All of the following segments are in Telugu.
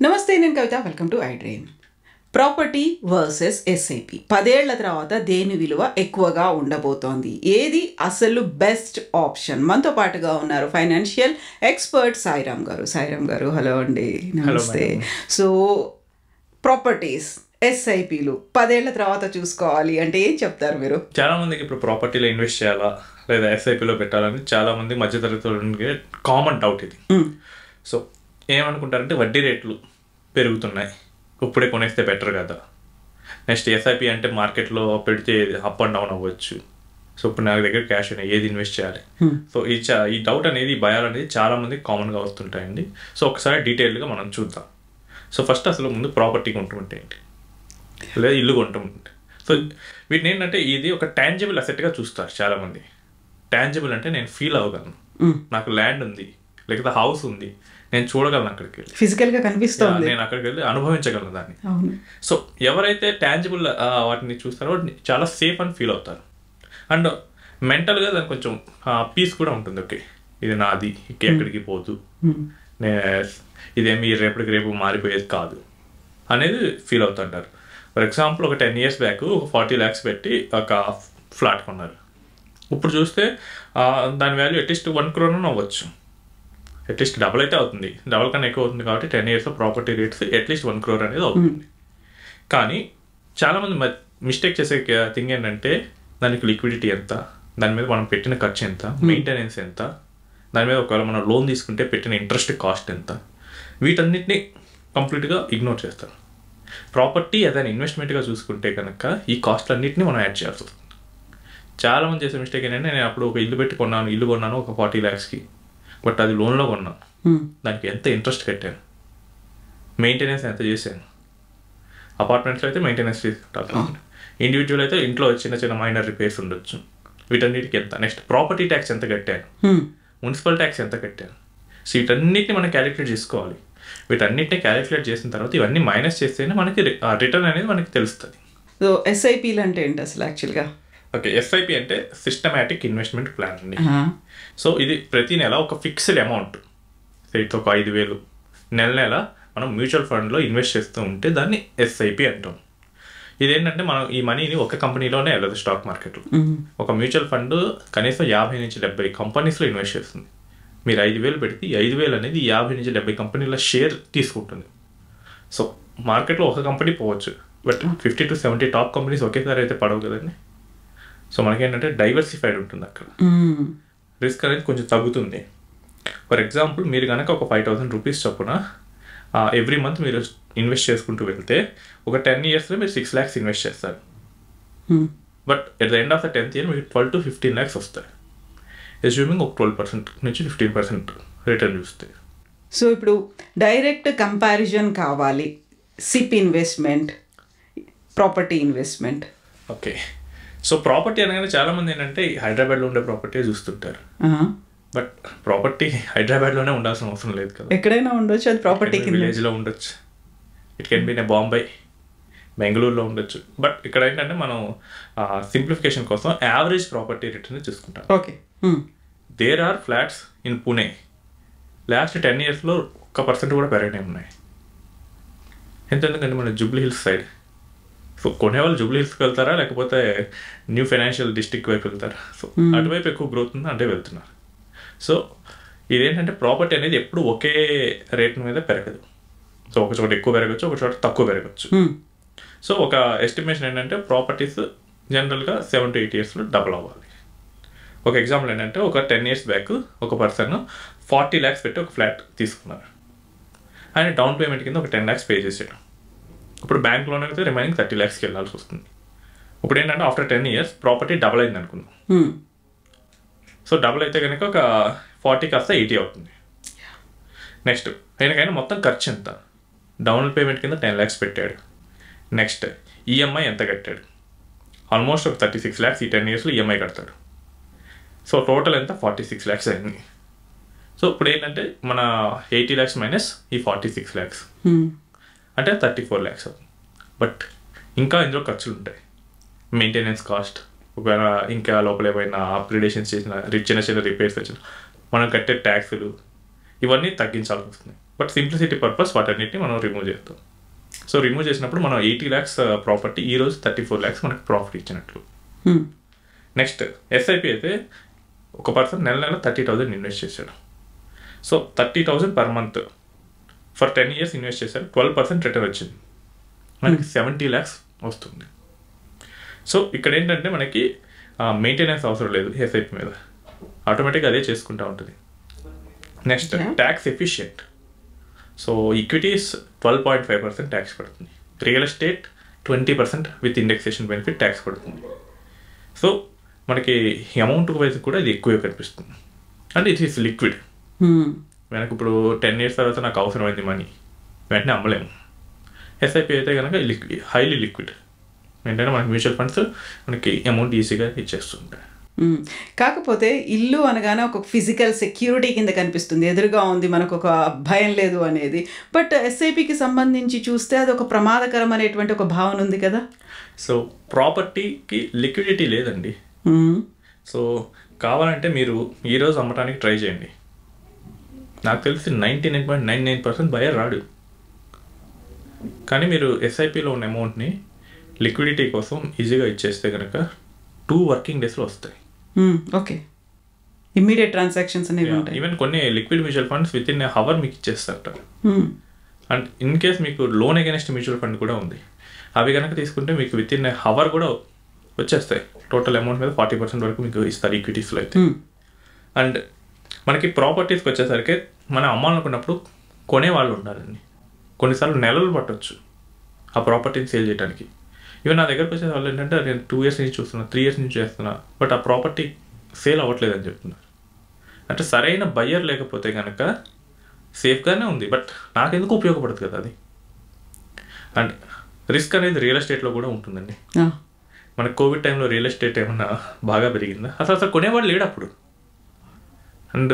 నమస్తే, నేను Kavitha. Welcome to iDream. Property versus SIP 10 ఏళ్ల తర్వాత దేని విలువ ఎక్కువగా ఉండబోతోంది? ఏది అసలు బెస్ట్ ఆప్షన్? మనతో పాటుగా ఉన్నారు ఫైనాన్షియల్ ఎక్స్పర్ట్ సాయిరామ్ గారు. హలో అండి, నమస్తే. సో ప్రాపర్టీస్, ఎస్ఐపిలు 10 ఏళ్ల తర్వాత చూసుకోవాలి అంటే ఏం చెప్తారు మీరు? చాలా మందికి ఇప్పుడు ప్రాపర్టీలో ఇన్వెస్ట్ చేయాలా లేదా ఎస్ఐపిలో పెట్టాలని చాలా మంది మధ్యతరగతి కామన్ డౌట్ ఇది. సో ఏమనుకుంటారంటే వడ్డీ రేట్లు పెరుగుతున్నాయి, ఇప్పుడే కొనేస్తే బెటర్ కదా. నెక్స్ట్ ఎస్ఐపి అంటే మార్కెట్లో పెడితే అప్ అండ్ డౌన్ అవ్వచ్చు. సో ఇప్పుడు నా దగ్గర క్యాష్ ఉన్నాయి, ఏది ఇన్వెస్ట్ చేయాలి? సో ఈ డౌట్ అనేది, ఈ భయాలు అనేది చాలా మంది కామన్గా వస్తుంటాయండి. సో ఒకసారి డీటెయిల్గా మనం చూద్దాం. సో ఫస్ట్ అసలు ముందు ప్రాపర్టీ కొంటుంటే ఏంటి, లేదా ఇల్లు కొంటుంటే. సో వీటిని ఏంటంటే ఇది ఒక టాంజిబుల్ అసెట్గా చూస్తారు చాలామంది. టాంజిబుల్ అంటే నేను ఫీల్ అవ్వగలను, నాకు ల్యాండ్ ఉంది లేకపోతే హౌస్ ఉంది, నేను చూడగలను, అక్కడికి వెళ్ళి ఫిజికల్గా కనిపిస్తుంది, నేను అక్కడికి వెళ్ళి అనుభవించగలను దాన్ని. సో ఎవరైతే టాంజిబుల్ వాటిని చూస్తారో చాలా సేఫ్ అని ఫీల్ అవుతారు. అండ్ మెంటల్గా దానికి కొంచెం పీస్ కూడా ఉంటుంది. ఓకే, ఇది నాది, ఎక్కడికి పోదు, ఇదేమి రేపు మారిపోయేది కాదు అనేది ఫీల్ అవుతుంటారు. ఫర్ ఎగ్జాంపుల్ ఒక 10 years బ్యాక్ ఒక 40 lakhs పెట్టి ఒక ఫ్లాట్ కొన్నారు. ఇప్పుడు చూస్తే దాని వాల్యూ అట్లీస్ట్ 1 crore అవ్వచ్చు, అట్లీస్ట్ డబుల్ అయితే అవుతుంది, డబుల్ కన్నా ఎక్కువ అవుతుంది. కాబట్టి 10 yearsలో ప్రాపర్టీ రేట్స్ అట్లీస్ట్ 1 crore అనేది అవుతుంది. కానీ చాలామంది మిస్టేక్ చేసే థింగ్ ఏంటంటే దానికి లిక్విడిటీ ఎంత, దాని మీద మనం పెట్టిన ఖర్చు ఎంత, మెయింటెనెన్స్ ఎంత, దాని మీద ఒకవేళ మనం లోన్ తీసుకుంటే పెట్టిన ఇంట్రెస్ట్ కాస్ట్ ఎంత, వీటన్నిటిని కంప్లీట్గా ఇగ్నోర్ చేస్తారు. ప్రాపర్టీ ఏదైనా ఇన్వెస్ట్మెంట్గా చూసుకుంటే కనుక ఈ కాస్ట్ అన్నింటినీ మనం యాడ్ చేయాల్సి వస్తుంది. చాలామంది చేసే మిస్టేక్ ఏంటంటే, నేను అప్పుడు ఒక ఇల్లు కొన్నాను ఒక 40 lakhsకి, బట్ అది లోన్లో కొన్నాను, దానికి ఎంత ఇంట్రెస్ట్ కట్టాను, మెయింటెనెన్స్ ఎంత చేశాను. అపార్ట్మెంట్స్లో అయితే మెయింటెనెన్స్ తీసుకుంటాను, ఇండివిజువల్ అయితే ఇంట్లో చిన్న మైనర్ రిపేర్స్ ఉండొచ్చు, వీటన్నిటికి ఎంత. నెక్స్ట్ ప్రాపర్టీ ట్యాక్స్ ఎంత కట్టాను, మున్సిపల్ ట్యాక్స్ ఎంత కట్టాను. సో వీటన్నిటిని మనం క్యాలిక్యులేట్ చేసుకోవాలి. వీటన్నిటిని క్యాలిక్యులేట్ చేసిన తర్వాత ఇవన్నీ మైనస్ చేస్తేనే మనకి రిటర్న్ అనేది మనకి తెలుస్తుంది. సో ఎస్ఐపిలు అంటే ఏంటి అసలు యాక్చువల్గా? ఓకే, ఎస్ఐపి అంటే సిస్టమాటిక్ ఇన్వెస్ట్మెంట్ ప్లాన్ అండి. సో ఇది ప్రతి నెల ఒక ఫిక్స్డ్ అమౌంట్, ఇట్లా ఒక 5,000 నెల మనం మ్యూచువల్ ఫండ్లో ఇన్వెస్ట్ చేస్తూ ఉంటే దాన్ని ఎస్ఐపి అంటాం. ఇదేంటంటే మనం ఈ మనీని ఒక కంపెనీలోనే వెళ్ళదు, స్టాక్ మార్కెట్లో. ఒక మ్యూచువల్ ఫండ్ కనీసం 50 నుంచి 70 కంపెనీస్లో ఇన్వెస్ట్ చేస్తుంది. మీరు 5,000 పెడితే 5,000 అనేది 50 నుంచి 70 కంపెనీల షేర్ తీసుకుంటుంది. సో మార్కెట్లో ఒక కంపెనీ పోవచ్చు, బట్ 50 to 70 టాప్ కంపెనీస్ ఒకేసారి అయితే పడవు కదండి. సో మనకేంటంటే డైవర్సిఫైడ్ ఉంటుంది, అక్కడ రిస్క్ అనేది కొంచెం తగ్గుతుంది. ఫర్ ఎగ్జాంపుల్ మీరు కనుక ఒక 5,000 rupees చొప్పున ఎవ్రీ మంత్ మీరు ఇన్వెస్ట్ చేసుకుంటూ వెళ్తే ఒక 10 yearsలో మీరు 6 lakhs ఇన్వెస్ట్ చేస్తారు. But at the end of the 10th year మీకు 12 to 15 lakhs వస్తాయి, అస్యూమింగ్ ఒక 12% నుంచి 15% రిటర్న్ చూస్తే. సో ఇప్పుడు డైరెక్ట్ కంపారిజన్ కావాలి, SIP investment, property investment. Okay, so property అనగానే చాలామంది ఏంటంటే హైదరాబాద్లో ఉండే ప్రాపర్టీ చూస్తుంటారు. బట్ ప్రాపర్టీ హైదరాబాద్లోనే ఉండాల్సిన అవసరం లేదు కదా, ఎక్కడైనా ఉండొచ్చు. అది ప్రాపర్టీ విలేజ్లో ఉండొచ్చు, it can be in Bombay, బెంగళూరులో ఉండొచ్చు. బట్ ఇక్కడ ఏంటంటే మనం సింప్లిఫికేషన్ కోసం యావరేజ్ ప్రాపర్టీ రిటర్న్ చూసుకుంటాం. Okay, there are flats in Pune last 10 yearsలో 1% కూడా పెరగనే ఉన్నాయి. ఎందుకంటే మన జూబ్లీ హిల్స్ సైడ్. సో కొనేవాళ్ళు జూబ్లీ హిల్స్కి వెళ్తారా లేకపోతే న్యూ ఫైనాన్షియల్ డిస్ట్రిక్ట్ వైపు వెళ్తారా? సో అటువైపు ఎక్కువ గ్రోత్ ఉంది అంటే వెళ్తున్నారు. సో ఇదేంటంటే ప్రాపర్టీ అనేది ఎప్పుడు ఒకే రేట్ మీద పెరగదు. సో ఒక చోట ఎక్కువ పెరగచ్చు, ఒక చోట తక్కువ పెరగచ్చు. సో ఒక ఎస్టిమేషన్ ఏంటంటే ప్రాపర్టీస్ జనరల్గా 7 to 8 yearsలో డబుల్ అవ్వాలి. ఒక ఎగ్జాంపుల్ ఏంటంటే ఒక 10 years బ్యాక్ ఒక పర్సన్ 40 lakhs పెట్టి ఒక ఫ్లాట్ తీసుకున్నారు. ఆయన డౌన్ పేమెంట్ కింద ఒక 10 lakhs పే చేసాడు. ఇప్పుడు బ్యాంక్ లోన్ అయితే రిమైనింగ్ 30 lakhsకి వెళ్ళాల్సి వస్తుంది. ఇప్పుడు ఏంటంటే ఆఫ్టర్ 10 years ప్రాపర్టీ డబుల్ అయింది అనుకుందాం. సో డబుల్ అయితే కనుక ఒక 40 కాస్త 80 అవుతుంది. నెక్స్ట్ ఆయనకైనా మొత్తం ఖర్చు ఎంత, డౌన్ పేమెంట్ కింద 10 lakhs పెట్టాడు. నెక్స్ట్ ఈఎంఐ ఎంత కట్టాడు, ఆల్మోస్ట్ ఒక 36 lakhs ఈ 10 yearsలో ఈఎంఐ కడతాడు. సో టోటల్ ఎంత 46 lakhs అయింది. సో ఇప్పుడు ఏంటంటే మన 80 lakhs మైనస్ ఈ 46 lakhs అంటే 34 lakhs అవుతుంది. బట్ ఇంకా ఇందులో ఖర్చులు ఉంటాయి, మెయింటెనెన్స్ కాస్ట్, ఒకవేళ ఇంకా లోపల ఏమైనా అప్గ్రేడేషన్స్ చేసిన చిన్న రిపేర్స్ వచ్చిన మనం కట్టే ట్యాక్సులు, ఇవన్నీ తగ్గించాల్సి వస్తుంది. బట్ సింప్లిసిటీ పర్పస్ వాటన్నిటిని మనం రిమూవ్ చేస్తాం. సో రిమూవ్ చేసినప్పుడు మనం 80 lakhs ప్రాపర్టీ ఈరోజు 34 lakhs మనకి ప్రాఫిట్ ఇచ్చినట్లు. నెక్స్ట్ ఎస్ఐపి అయితే ఒక పర్సన్ నెల 30,000 ఇన్వెస్ట్ చేశాడు. So 30,000 per month for 10 years invest చేశారు. 12% రిటర్న్ వచ్చింది, మనకి 70 lakhs వస్తుంది. సో ఇక్కడ ఏంటంటే మనకి మెయింటెనెన్స్ అవసరం లేదు ఎస్ఐపి మీద, ఆటోమేటిక్గా అదే చేసుకుంటూ ఉంటుంది. Next tax efficient. So equities 12.5% tax పడుతుంది, real estate 20% with indexation benefit tax పడుతుంది. సో మనకి అమౌంట్ వైజ్ కూడా ఇది ఎక్కువే కనిపిస్తుంది. And it is liquid. మనకి ఇప్పుడు 10 years తర్వాత నాకు అవసరమైంది మనీ, వెంటనే అమ్మలేము. ఎస్ఐపి అయితే కనుక హైలీ లిక్విడ్. ఏంటంటే మనకి మ్యూచువల్ ఫండ్స్ మనకి అమౌంట్ ఈజీగా ఇచ్చేస్తుంటాయి. కాకపోతే ఇల్లు అనగానే ఒక ఫిజికల్ సెక్యూరిటీ కింద కనిపిస్తుంది, ఎదురుగా ఉంది, మనకు ఒక భయం లేదు అనేది. బట్ ఎస్ఐపికి సంబంధించి చూస్తే అది ఒక ప్రమాదకరం అనేటువంటి ఒక భావన ఉంది కదా. సో ప్రాపర్టీకి లిక్విడిటీ లేదండి. సో కావాలంటే మీరు ఈరోజు అమ్మటానికి ట్రై చేయండి. నాకు తెలిసి 99.99% బయర్ రాడు. కానీ మీరు ఎస్ఐపిలో ఉన్న అమౌంట్ని లిక్విడిటీ కోసం ఈజీగా ఇచ్చేస్తే కనుక 2 working daysలో వస్తాయి. ఓకే, ఇమ్మీడియట్ ట్రాన్సాక్షన్స్ అనేవి ఉంటాయి. ఈవెన్ కొన్ని liquid mutual funds with in our మీకు ఇచ్చేస్తారట. అండ్ ఇన్ కేస్ మీకు లోన్ అగైనెస్ట్ మ్యూచువల్ ఫండ్ కూడా ఉంది, అవి కనుక తీసుకుంటే మీకు విత్ ఇన్ అవర్ కూడా వచ్చేస్తాయి. టోటల్ అమౌంట్ మీద 40% వరకు మీకు ఇస్తారు ఈక్విటీస్లో అయితే. అండ్ మనకి ప్రాపర్టీస్కి వచ్చేసరికి మనం అమ్మాలనుకున్నప్పుడు కొనేవాళ్ళు ఉండాలండి. కొన్నిసార్లు నెలలు పట్టవచ్చు ఆ ప్రాపర్టీని సేల్ చేయడానికి. ఈవెన్ నా దగ్గరకు వచ్చే వాళ్ళు ఏంటంటే నేను 2 years నుంచి చూస్తున్నా, 3 years నుంచి చేస్తున్నా, బట్ ఆ ప్రాపర్టీ సేల్ అవ్వట్లేదని చెప్తున్నారు. అంటే సరైన బయ్యర్ లేకపోతే కనుక సేఫ్గానే ఉంది, బట్ నాకెందుకు ఉపయోగపడుతుంది కదా అది. అండ్ రిస్క్ అనేది రియల్ ఎస్టేట్లో కూడా ఉంటుందండి. మనకి కోవిడ్ టైంలో రియల్ ఎస్టేట్ ఏమన్నా బాగా పెరిగిందా? అసలు కొనేవాళ్ళు లేడు అప్పుడు. అండ్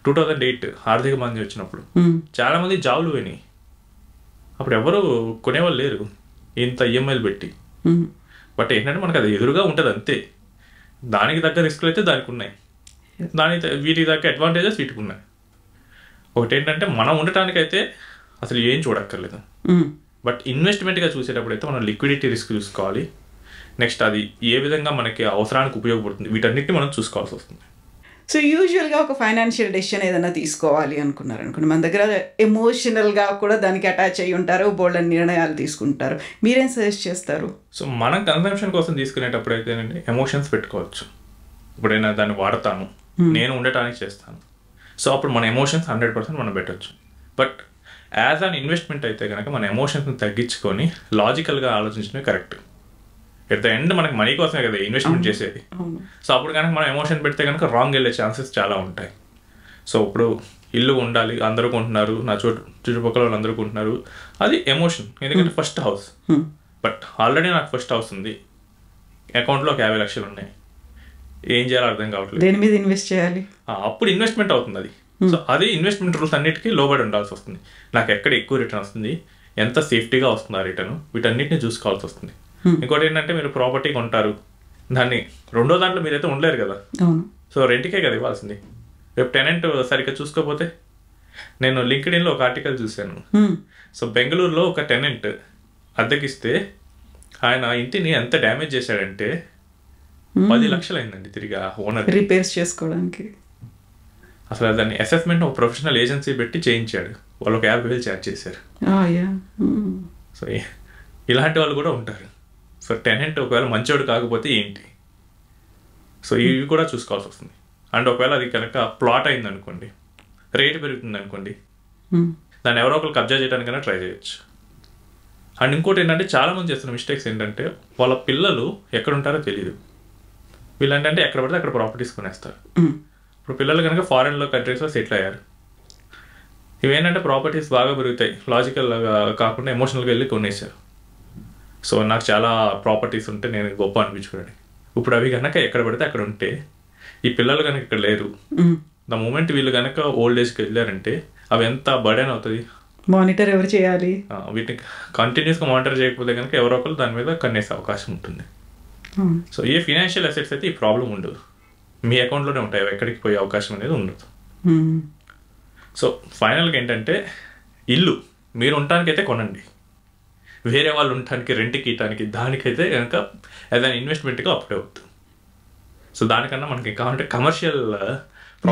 2008 ఆర్థిక మంది వచ్చినప్పుడు చాలామంది జాబులు పోయినాయి. అప్పుడు ఎవరు కొనేవాళ్ళు లేరు ఇంత ఈఎంఐలు పెట్టి. బట్ ఏంటంటే మనకు అది ఎదురుగా ఉంటుంది అంతే. దానికి తగ్గ రిస్క్లు అయితే దానికి ఉన్నాయి, వీటికి తగ్గ అడ్వాంటేజెస్ వీటికి ఉన్నాయి. ఒకటి ఏంటంటే మనం ఉండటానికైతే అసలు ఏం చూడక్కర్లేదు. బట్ ఇన్వెస్ట్మెంట్గా చూసేటప్పుడు అయితే మనం లిక్విడిటీ రిస్క్ చూసుకోవాలి. నెక్స్ట్ అది ఏ విధంగా మనకి అవసరానికి ఉపయోగపడుతుంది, వీటన్నిటిని మనం చూసుకోవాల్సి వస్తుంది. సో యూజువల్గా ఒక ఫైనాన్షియల్ డెసిషన్ ఏదైనా తీసుకోవాలి అనుకున్నారనుకోండి, మన దగ్గర ఎమోషనల్గా కూడా దానికి అటాచ్ అయ్యి ఉంటారు, బోల్డెన్ నిర్ణయాలు తీసుకుంటారు. మీరేం సజెస్ట్ చేస్తారు? సో మనం కన్సంప్షన్ కోసం తీసుకునేటప్పుడు అయితేనండి ఎమోషన్స్ పెట్టుకోవచ్చు. ఇప్పుడైనా దాన్ని వాడతాను, నేను ఉండటానికి చేస్తాను, సో అప్పుడు మన ఎమోషన్స్ 100% మనం పెట్టవచ్చు. బట్ యాజ్ అన్ ఇన్వెస్ట్మెంట్ అయితే కనుక మన ఎమోషన్స్ని తగ్గించుకొని లాజికల్గా ఆలోచించడమే కరెక్ట్. ఎట్ ద ఎండ్ మనకి మనీ కోసమే కదా ఇన్వెస్ట్మెంట్ చేసేది. సో అప్పుడు కనుక మనం ఎమోషన్ పెడితే కనుక రాంగ్ వెళ్ళే ఛాన్సెస్ చాలా ఉంటాయి. సో ఇప్పుడు ఇల్లు ఉండాలి, అందరూ కొంటున్నారు, నా చుట్టుపక్కల వాళ్ళు అందరూ కొంటున్నారు, అది ఎమోషన్. ఎందుకంటే ఫస్ట్ హౌస్. బట్ ఆల్రెడీ నాకు ఫస్ట్ హౌస్ ఉంది, అకౌంట్లో ఒక 50 లక్షలు ఉన్నాయి, ఏం చేయాలో అర్థం కావట్లేదు, దేని మీద ఇన్వెస్ట్ చేయాలి, అప్పుడు ఇన్వెస్ట్మెంట్ అవుతుంది అది. సో అది ఇన్వెస్ట్మెంట్ రూల్స్ అన్నిటికీ లోబడి ఉండాల్సి వస్తుంది. నాకు ఎక్కడ ఎక్కువ రిటర్న్ వస్తుంది, ఎంత సేఫ్టీగా వస్తుంది ఆ రిటర్న్, వీటన్నిటిని చూసుకోవాల్సి వస్తుంది. ఇంకోటి ఏంటంటే మీరు ప్రాపర్టీ కొంటారు, దాన్ని రెండో దాంట్లో మీరైతే ఉండలేరు కదా. సో రెంట్కే కదా ఇవ్వాల్సింది. రేపు టెనెంట్ సరిగ్గా చూసుకోకపోతే, నేను లింక్డ్ఇన్లో ఒక ఆర్టికల్ చూశాను. సో బెంగళూరులో ఒక టెనెంట్ అద్దెకిస్తే ఆయన ఇంటిని ఎంత డ్యామేజ్ చేశాడంటే 10 లక్షలు అయిందండి తిరిగి ఓనర్ రిపేర్స్ చేసుకోవడానికి. అసలు దాన్ని అసెస్మెంట్ ఒక ప్రొఫెషనల్ ఏజెన్సీ పెట్టి చేయించాడు, వాళ్ళు ఒక 50,000 ఛార్జ్ చేశారు. సో ఇలాంటి వాళ్ళు కూడా ఉంటారు. సో టెనెంట్ ఒకవేళ మంచోడు కాకపోతే ఏంటి, సో ఇవి కూడా చూసుకోవాల్సి వస్తుంది. అండ్ ఒకవేళ అది కనుక ప్లాట్ అయింది అనుకోండి, రేటు పెరుగుతుంది అనుకోండి, దాన్ని ఎవరో ఒకరు కబ్జా చేయడానికైనా ట్రై చేయొచ్చు. అండ్ ఇంకోటి ఏంటంటే చాలామంది చేస్తున్న మిస్టేక్స్ ఏంటంటే వాళ్ళ పిల్లలు ఎక్కడ ఉంటారో తెలియదు. వీళ్ళు ఏంటంటే ఎక్కడ పడితే అక్కడ ప్రాపర్టీస్ కొనేస్తారు. ఇప్పుడు పిల్లలు కనుక ఫారెన్లో కంట్రీస్లో సెటిల్ అయ్యారు, ఇవేంటంటే ప్రాపర్టీస్ బాగా పెరుగుతాయి, లాజికల్గా కాకుండా ఎమోషనల్గా వెళ్ళి కొనేసారు. సో నాకు చాలా ప్రాపర్టీస్ ఉంటే నేను గొప్ప అనిపించుకోండి. ఇప్పుడు అవి కనుక ఎక్కడ పడితే అక్కడ ఉంటే, ఈ పిల్లలు కనుక ఇక్కడ లేరు, ద మూమెంట్ వీళ్ళు కనుక ఓల్డ్ ఏజ్కి వెళ్ళారంటే అవి ఎంత బర్డెన్ అవుతుంది. మానిటర్ ఎవరు చేయాలి, వీటిని కంటిన్యూస్గా మానిటర్ చేయకపోతే కనుక ఎవరో ఒకరు దాని మీద కన్నేసే అవకాశం ఉంటుంది. సో ఏ ఫినాన్షియల్ అసెట్స్ అయితే ఈ ప్రాబ్లం ఉండదు, మీ అకౌంట్లోనే ఉంటాయి, ఎక్కడికి పోయే అవకాశం అనేది ఉండదు. సో ఫైనల్గా ఏంటంటే ఇల్లు మీరు ఉండటానికైతే కొనండి, వేరే వాళ్ళు ఉండటానికి రెంట్కి ఇవ్వటానికి దానికైతే కనుక ఏదైనా ఇన్వెస్ట్మెంట్గా అప్లై అవుతుంది. సో దానికన్నా మనకి కావాలంటే కమర్షియల్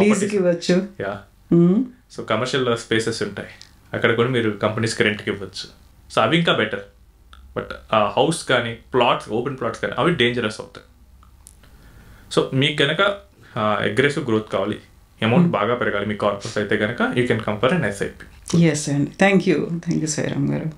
లీజుకి ఇవ్వచ్చు. యా, సో కమర్షియల్ స్పేసెస్ ఉంటాయి, అక్కడ కూడా మీరు కంపెనీస్కి రెంట్కి ఇవ్వచ్చు. సో అవి ఇంకా బెటర్. బట్ ఆ హౌస్ కానీ ప్లాట్స్, ఓపెన్ ప్లాట్స్ కానీ అవి డేంజరస్ అవుతాయి. సో మీకు కనుక అగ్రెసివ్ గ్రోత్ కావాలి, అమౌంట్ బాగా పెరగాలి మీ కార్పస్ అయితే కనుక you can compare and SIP. Yes అండి, థ్యాంక్ యూ సాయిరామ్ గారు.